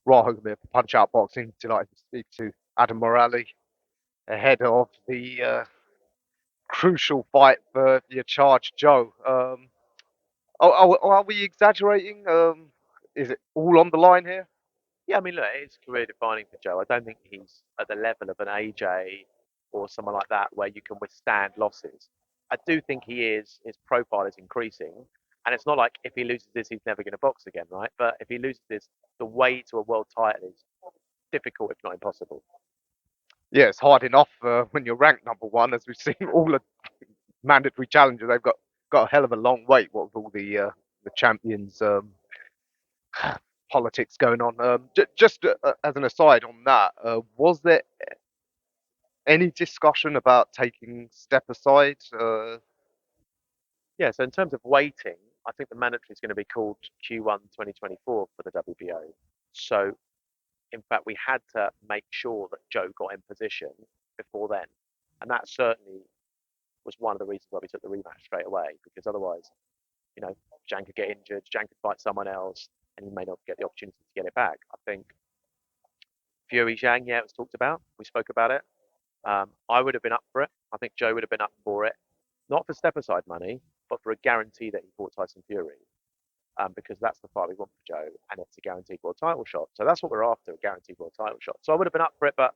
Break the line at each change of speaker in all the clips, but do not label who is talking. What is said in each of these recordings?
Rahul with Punch Out Boxing. Delighted to speak to Adam Morrallee ahead of the crucial fight for your charge, Joe. Are we exaggerating? Is it all on the line here?
Yeah, I mean, look, it's career defining for Joe. I don't think he's at the level of an AJ or someone like that where you can withstand losses. I do think he is, his profile is increasing. And it's not like if he loses this, he's never going to box again, right? But if he loses this, the way to a world title is difficult, if not impossible.
Yeah, it's hard enough when you're ranked number one, as we've seen all the mandatory challengers. They've got a hell of a long wait. What with all the champions politics going on. Just as an aside on that, was there any discussion about taking step aside?
Yeah, so in terms of waiting, I think the mandatory is going to be called Q1 2024 for the WBO. So, in fact, we had to make sure that Joe got in position before then. And that certainly was one of the reasons why we took the rematch straight away, because otherwise, Zhang could get injured, Zhang could fight someone else, and he may not get the opportunity to get it back. I think Fury Zhang, yeah, it was talked about. We spoke about it. I would have been up for it. I think Joe would have been up for it, not for step aside money, but for a guarantee that he fought Tyson Fury, because that's the fight we want for Joe, and it's a guaranteed world title shot. So that's what we're after, a guaranteed world title shot. So I would have been up for it, but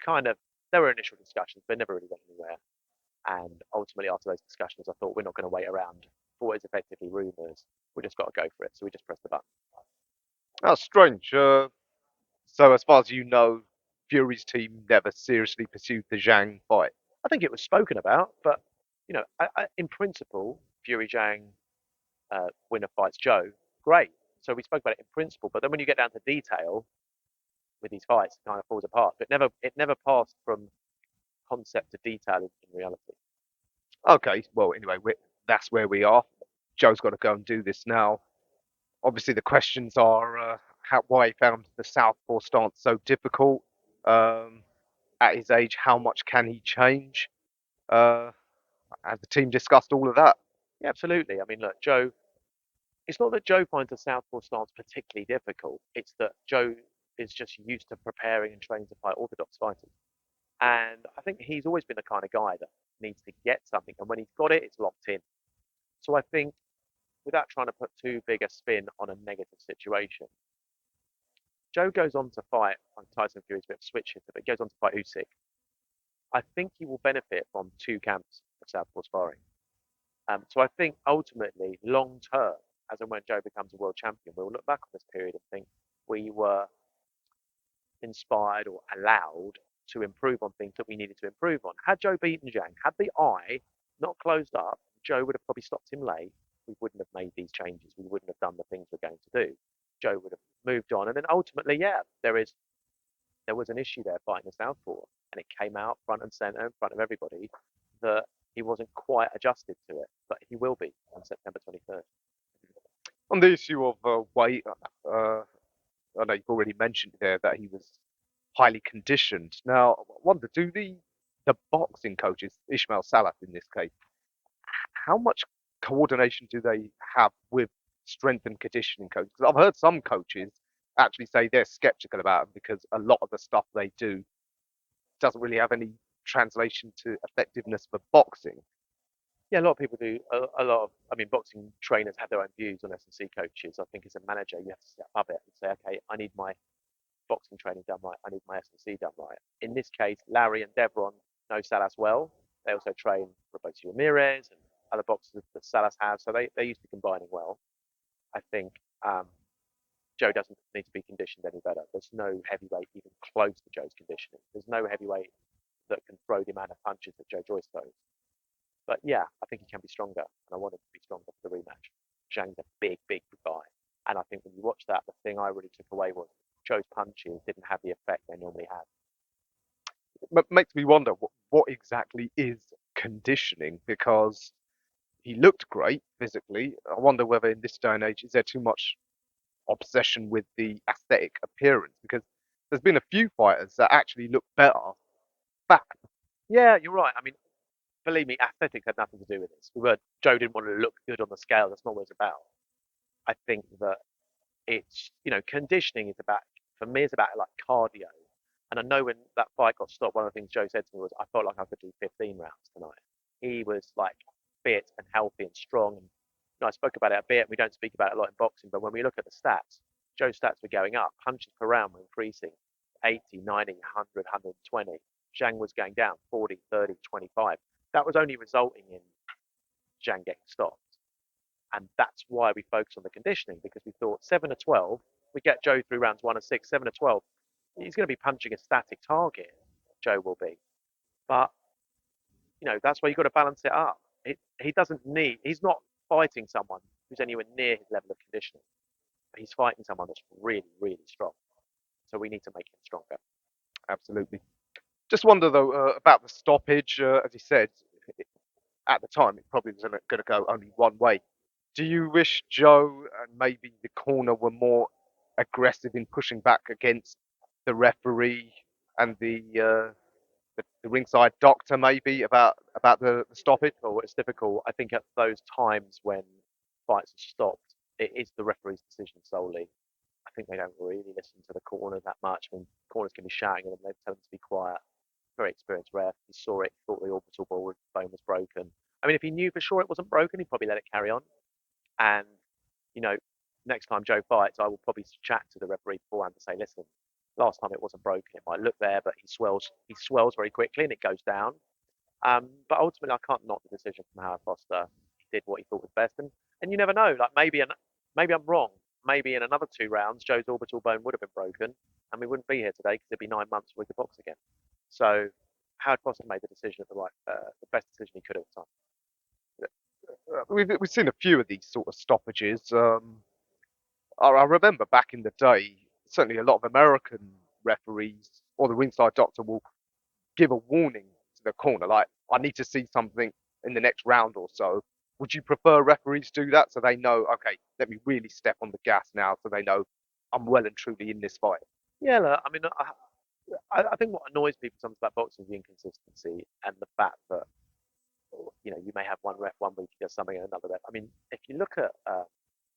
there were initial discussions, but never really went anywhere. And ultimately, after those discussions, I thought we're not going to wait around for what is effectively rumours. We just got to go for it. So we just pressed the button.
That's strange. So as far as you know, Fury's team never seriously pursued the Zhang fight.
I think it was spoken about, but in principle, Fury Zhang winner fights Joe, great. So we spoke about it in principle, but then when you get down to detail with these fights, it kind of falls apart. But it never passed from concept to detail in reality.
Okay, well, anyway, that's where we are. Joe's got to go and do this now. Obviously, the questions are why he found the southpaw stance so difficult. Um, at his age, how much can he change? Uh, has the team discussed all of that?
Yeah, absolutely. I mean, look, Joe. It's not that Joe finds the southpaw stance particularly difficult. It's that Joe is just used to preparing and training to fight orthodox fighters. And I think he's always been the kind of guy that needs to get something, and when he's got it, it's locked in. So I think, without trying to put too big a spin on a negative situation, Joe goes on to fight. Tyson Fury's a bit of a switch hitter, but he goes on to fight Usyk. I think he will benefit from two camps of southpaw sparring. So I think ultimately, long term, as and when Joe becomes a world champion, we'll look back on this period and think we were inspired or allowed to improve on things that we needed to improve on. Had Joe beaten Zhang, had the eye not closed up, Joe would have probably stopped him late. We wouldn't have made these changes. We wouldn't have done the things we're going to do. Joe would have moved on. And then ultimately, yeah, there was an issue there fighting the Southpaw. And it came out front and center in front of everybody that he wasn't quite adjusted to it, but he will be on September 23rd.
On the issue of weight, I know you've already mentioned there that he was highly conditioned. Now, I wonder, do the boxing coaches, Ishmael Salas in this case, how much coordination do they have with strength and conditioning coaches? Because I've heard some coaches actually say they're skeptical about them because a lot of the stuff they do doesn't really have any translation to effectiveness for boxing.
Yeah, a lot of people do. A lot of, I mean, boxing trainers have their own views on S&C coaches. I think as a manager, you have to step above it and say, okay, I need my boxing training done right. I need my S&C done right. In this case, Larry and Devron know Salas well. They also train Roberto Ramirez and other boxers that Salas has. So they're used to combining well. I think Joe doesn't need to be conditioned any better. There's no heavyweight even close to Joe's conditioning. There's no heavyweight that can throw the amount of punches that Joe Joyce throws. But yeah, I think he can be stronger, and I want him to be stronger for the rematch. Zhang's a big, big guy, and I think when you watch that, the thing I really took away was Joe's punches didn't have the effect they normally have.
It makes me wonder what exactly is conditioning because he looked great physically. I wonder whether in this day and age is there too much obsession with the aesthetic appearance because there's been a few fighters that actually look better fat.
Yeah, you're right. I mean, believe me, aesthetics had nothing to do with this. Joe didn't want to look good on the scale. That's not what it's about. I think that it's conditioning is about For me, it's about like cardio. And I know when that fight got stopped, one of the things Joe said to me was, I felt like I could do 15 rounds tonight. He was like fit and healthy and strong. And I spoke about it a bit. We don't speak about it a lot in boxing, but when we look at the stats, Joe's stats were going up. Punches per round were increasing 80, 90, 100, 120. Zhang was going down 40, 30, 25. That was only resulting in Zhang getting stopped. And that's why we focus on the conditioning because we thought 7 to 12, we get Joe through rounds 1 and 6, 7 to 12, he's going to be punching a static target, Joe will be. But, that's why you've got to balance it up. He doesn't need, he's not fighting someone who's anywhere near his level of conditioning. He's fighting someone that's really, really strong. So we need to make him stronger.
Absolutely. Just wonder though about the stoppage. As you said, at the time it probably was going to go only one way. Do you wish Joe and maybe the corner were more aggressive in pushing back against the referee and the ringside doctor maybe about the stoppage?
Or it's difficult. I think at those times when fights are stopped, it is the referee's decision solely. I think they don't really listen to the corner that much. I mean, corners can be shouting at them, they tell them to be quiet. Very experienced ref. He saw it, thought the orbital bone was broken. I mean, if he knew for sure it wasn't broken, he'd probably let it carry on. And, you know, next time Joe fights, I will probably chat to the referee beforehand to say, listen, last time it wasn't broken. It might look there, but he swells very quickly and it goes down. But ultimately, I can't knock the decision from Howard Foster. He did what he thought was best, and you never know. Like maybe I'm wrong. Maybe in another 2 rounds, Joe's orbital bone would have been broken, and we wouldn't be here today because it'd be 9 months before we could box again. So Howard Foster made the decision at the best decision he could at the time.
We've seen a few of these sort of stoppages. I remember back in the day, certainly a lot of American referees or the ringside doctor will give a warning to the corner, like, I need to see something in the next round or so. Would you prefer referees do that so they know, okay, let me really step on the gas now so they know I'm well and truly in this fight?
Yeah, look, I mean, I think what annoys people sometimes about boxing is the inconsistency and the fact that you may have one ref one week he does something and another ref. I mean, if you look at,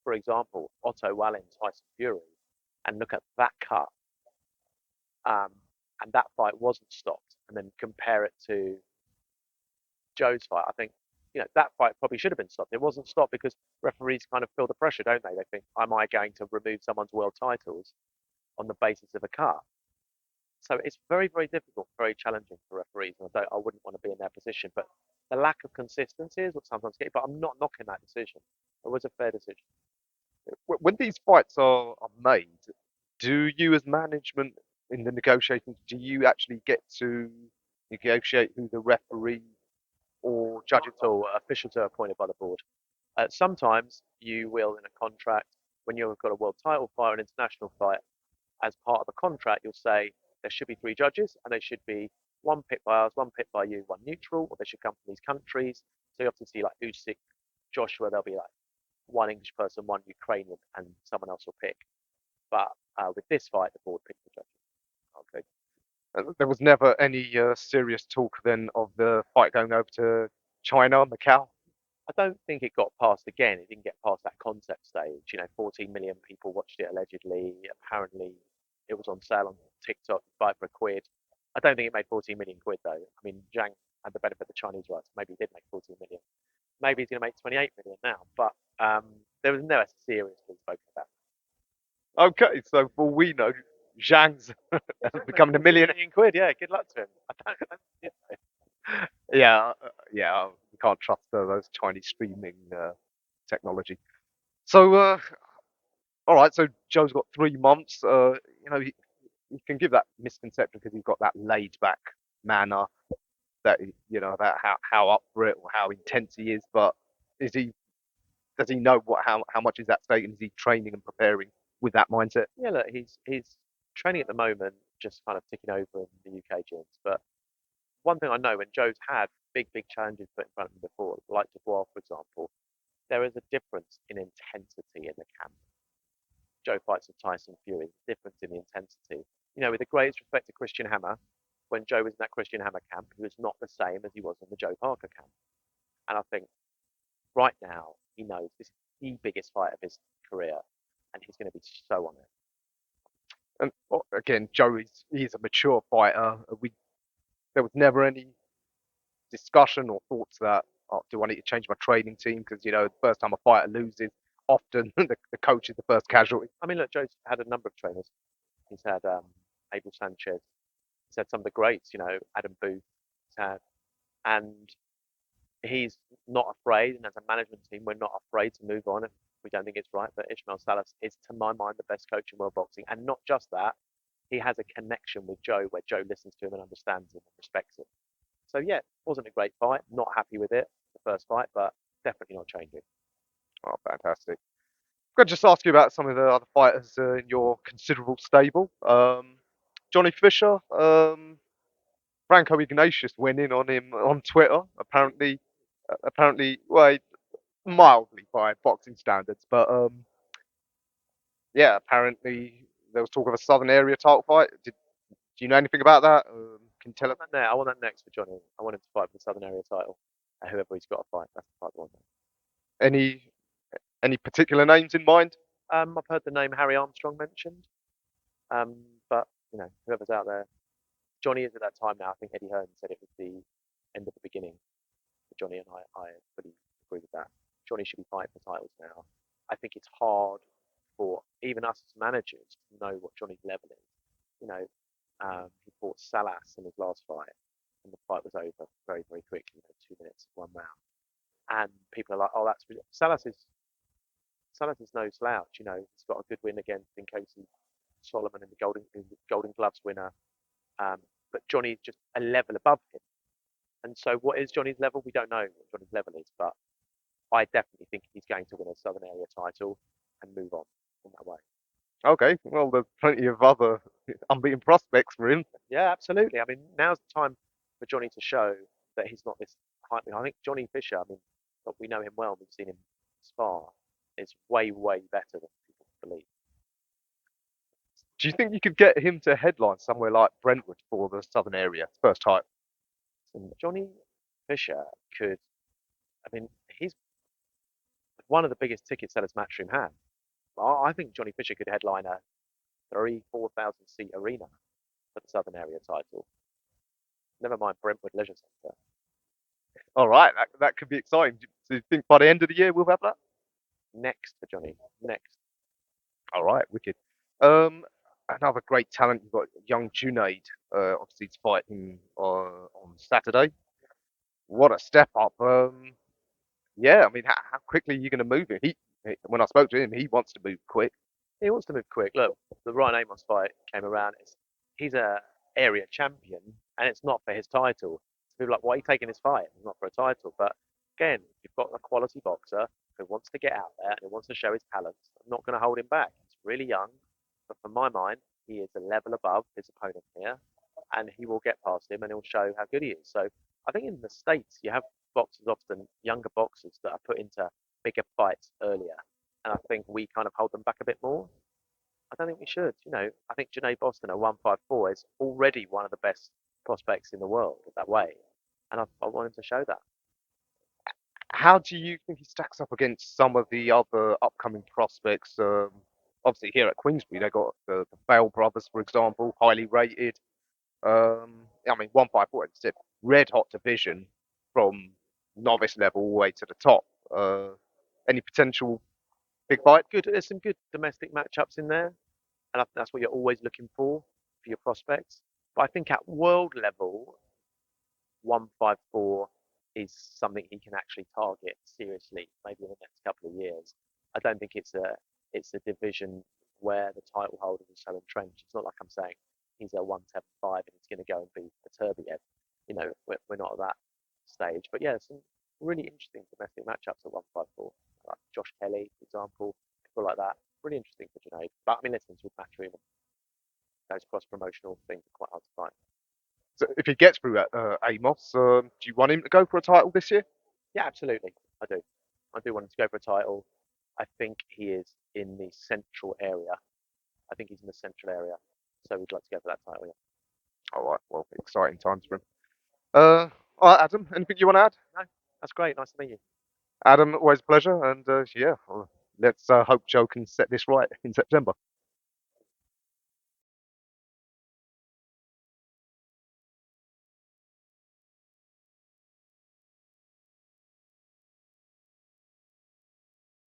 for example, Otto Wallin, Tyson Fury, and look at that cut, um, and that fight wasn't stopped, and then compare it to Joe's fight, I think that fight probably should have been stopped. It wasn't stopped because referees kind of feel the pressure, don't they? They think, am I going to remove someone's world titles on the basis of a cut? So it's very, very difficult, very challenging for referees, and I wouldn't want to be in their position. But the lack of consistency is what sometimes get. But I'm not knocking that decision. It was a fair decision.
When these fights are made, do you as management in the negotiations, do you actually get to negotiate who the referee or
Not
judges
at
are?
all. Officials are appointed by the board. Sometimes you will, in a contract, when you've got a world title fight or an international fight, as part of the contract, you'll say there should be 3 judges and they should be one picked by us, one picked by you, one neutral, or they should come from these countries. So you often see like Usyk, Joshua, there'll be like one English person, one Ukrainian, and someone else will pick. But with this fight, the board picked the judges.
Okay. There was never any serious talk then of the fight going over to China, Macau.
I don't think it got past again. It didn't get past that concept stage. 14 million people watched it allegedly. Apparently, it was on sale on TikTok, buy for a quid. I don't think it made 14 million quid though. I mean, Zhang had the benefit of the Chinese rights. Maybe he did make 14 million. Maybe he's going to make 28 million now. But there was never seriously spoken about.
Okay, so for all we know, Zhang's
Yeah, Zhang made
becoming a
14
millionaire.
million quid. Yeah, good luck to him.
Yeah, yeah, we can't trust those Chinese streaming technology. So, all right, so Joe's got 3 months. He can give that misconception because he's got that laid back manner that about how up for it or how intense he is. But is he does he know how much is at stake and is he training and preparing with that mindset?
Yeah, look, he's training at the moment, just kind of ticking over in the UK gyms. But one thing I know, when Joe's had big challenges put in front of him before, like Dubois, for example, there is a difference in intensity in the camp. Joe fights with Tyson Fury, difference in the intensity. With the greatest respect to Christian Hammer, when Joe was in that Christian Hammer camp, he was not the same as he was in the Joe Parker camp. And I think right now he knows this is the biggest fight of his career, and he's going to be so on it.
And again, Joe he's a mature fighter. There was never any discussion or thoughts that, oh, do I need to change my training team? Because the first time a fighter loses, often the coach is the first casualty.
I mean, look, Joe's had a number of trainers. He's had Abel Sanchez. He's had some of the greats, Adam Booth. He's had, and he's not afraid. And as a management team, we're not afraid to move on if we don't think it's right. But Ismail Salas is, to my mind, the best coach in world boxing. And not just that, he has a connection with Joe where Joe listens to him and understands him and respects him. So yeah, it wasn't a great fight. Not happy with it, the first fight, but definitely not changing.
Oh, fantastic. I'm going to just ask you about some of the other fighters in your considerable stable. Johnny Fisher, Franco Ignatius winning on him on Twitter. Apparently, well, mildly by boxing standards, but yeah, apparently there was talk of a Southern Area title fight. Do you know anything about that? Can you
I
tell us
want that there. I want that next for Johnny. I want him to fight for the Southern Area title. Whoever he's got to fight, that's the fight I want.
any any particular names in mind?
I've heard the name Harry Armstrong mentioned, um, but whoever's out there, Johnny is at that time now. I think Eddie Hearn said it was the end of the beginning for Johnny, and I fully agree with that. Johnny should be fighting for titles now. I think it's hard for even us as managers to know what Johnny's level is. He fought Salas in his last fight, and the fight was over very, very quickly, 2 minutes, 1 round. And people are like, "Oh, that's really... Salas is no slouch. He's got a good win against Nkosi Solomon in the Golden Gloves winner. Um, but Johnny's just a level above him. And so, what is Johnny's level? We don't know what Johnny's level is, but I definitely think he's going to win a Southern Area title and move on in that way.
Okay, well, there's plenty of other unbeaten prospects for him.
Yeah, absolutely. I mean, now's the time for Johnny to show that he's not this hype. I think Johnny Fisher, I mean, look, we know him well, we've seen him spar, is way, way better than people believe.
Do you think you could get him to headline somewhere like Brentwood for the Southern Area first time?
And Johnny Fisher could, I mean, he's one of the biggest ticket sellers Matchroom had. I think Johnny Fisher could headline a 4,000 seat arena for the Southern Area title. Never mind Brentwood Leisure Centre.
All right, that could be exciting. Do you think by the end of the year we'll have that?
Next for Johnny. Next.
All right, wicked. Um, Another great talent you've got, young JUNAID. Obviously, he's fighting on Saturday. What a step up! Yeah, I mean, how quickly are you going to move him? When I spoke to him, he wants to move quick.
He wants to move quick. Look, the Ryan Amos fight came around. He's a area champion, and it's not for his title. So people are like, why are you taking this fight? It's not for a title. But again, you've got a quality boxer who wants to get out there and who wants to show his talents. I'm not going to hold him back. He's really young, but from my mind, he is a level above his opponent here, and he will get past him and he'll show how good he is. So I think in the States, you have boxers, often younger boxers, that are put into bigger fights earlier. And I think we kind of hold them back a bit more. I don't think we should. I think JUNAID BOSTAN at 154 is already one of the best prospects in the world that way. And I want him to show that.
How do you think he stacks up against some of the other upcoming prospects? Obviously, here at Queensbury, they got the Bale brothers, for example, highly rated. I mean, 154, it's a red hot division from novice level all the way to the top. Any potential big fight?
Good. There's some good domestic matchups in there. And I think that's what you're always looking for your prospects. But I think at world level, 154 is something he can actually target seriously, maybe in the next couple of years. I don't think it's a division where the title holder is so entrenched. It's not like I'm saying he's a 175 and he's going to go and beat the Turbiev. We're not at that stage. But yeah, some really interesting domestic matchups at 154, like Josh Kelly, for example, people like that. Really interesting for JUNAID. But I mean, listen, with Matchroom, those cross promotional things are quite hard to find.
So if he gets through Amos, do you want him to go for a title this year?
Yeah, absolutely. I do. I do want him to go for a title. I think he is in the central area. I think he's in the central area. So we'd like to go for that title, yeah.
All right, well, exciting times for him. Uh, all right, Adam, anything you want to add?
No, that's great. Nice to meet you.
Adam, always a pleasure. And yeah, well, let's hope Joe can set this right in September.